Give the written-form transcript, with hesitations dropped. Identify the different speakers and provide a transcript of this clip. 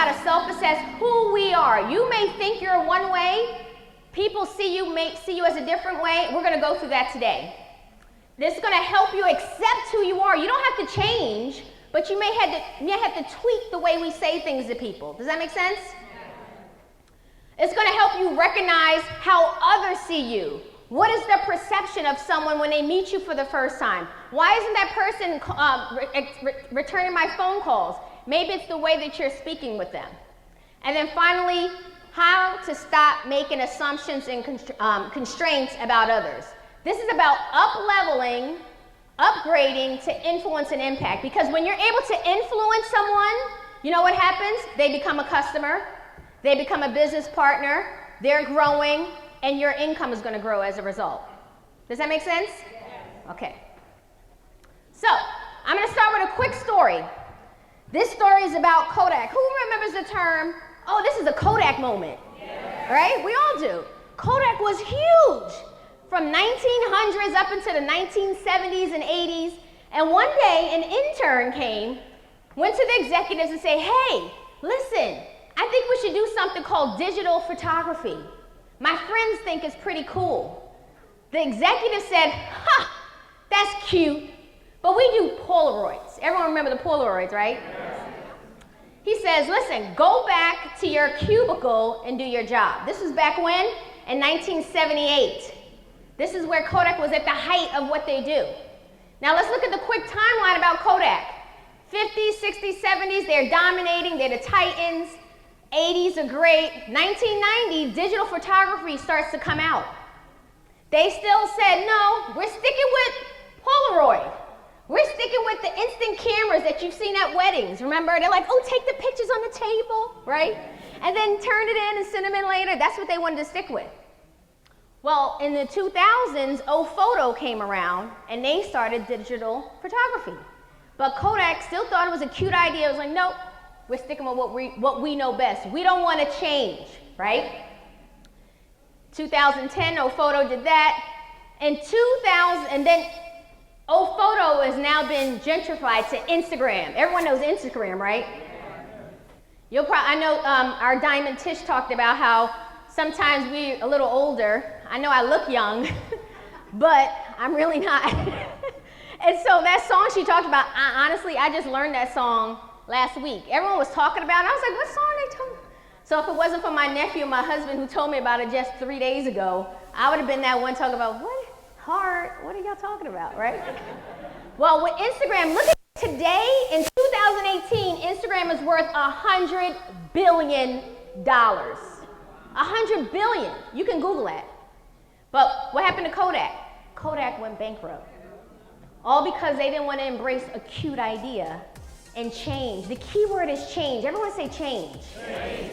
Speaker 1: how to self-assess who we are. You may think you're one way. People may see you as a different way. We're going to go through that today. This is going to help you accept who you are. You don't have to change, but you may have to tweak the way we say things to people. Does that make sense? It's going to help you recognize how others see you. What is their perception of someone when they meet you for the first time? Why isn't that person returning my phone calls? Maybe it's the way that you're speaking with them. And then finally, how to stop making assumptions and constraints about others. This is about up-leveling, upgrading to influence and impact. Because when you're able to influence someone, you know what happens? They become a customer. They become a business partner. They're growing. And your income is going to grow as a result. Does that make sense? Yes. Okay. So, I'm going to start with a quick story. This story is about Kodak. Who remembers the term, oh, this is a Kodak moment? Yes. Right? We all do. Kodak was huge from 1900s up into the 1970s and 80s. And one day, an intern went to the executives and said, hey, listen, I think we should do something called digital photography. My friends think it's pretty cool. The executive said, ha, that's cute, but we do Polaroids. Everyone remember the Polaroids, right? Yes. He says, listen, go back to your cubicle and do your job. This was back when? In 1978. This is where Kodak was at the height of what they do. Now let's look at the quick timeline about Kodak. 50s, 60s, 70s, they're dominating, they're the titans. 80s are great. 1990, digital photography starts to come out. They still said, no, we're sticking with Polaroid. We're sticking with the instant cameras that you've seen at weddings. Remember, they're like, oh, take the pictures on the table, right? And then turn it in and send them in later. That's what they wanted to stick with. Well, in the 2000s, Photo came around, and they started digital photography. But Kodak still thought it was a cute idea. It was like, nope. We're sticking with what we know best. We don't want to change, right? 2010, Photo did that. In 2000, and then Photo has now been gentrified to Instagram. Everyone knows Instagram, right? I know our Diamond Tish talked about how sometimes we're a little older. I know I look young, but I'm really not. And so that song she talked about, honestly, I just learned that song last week. Everyone was talking about it. I was like, what song are they talking about? So if it wasn't for my nephew and my husband who told me about it just 3 days ago, I would have been that one talking about, what? Heart? What are y'all talking about, right? Well, with Instagram, look at today, in 2018, Instagram is worth $100 billion. $100 billion. You can Google that. But what happened to Kodak? Kodak went bankrupt. All because they didn't want to embrace a cute idea and change. The key word is change. Everyone say change. Change.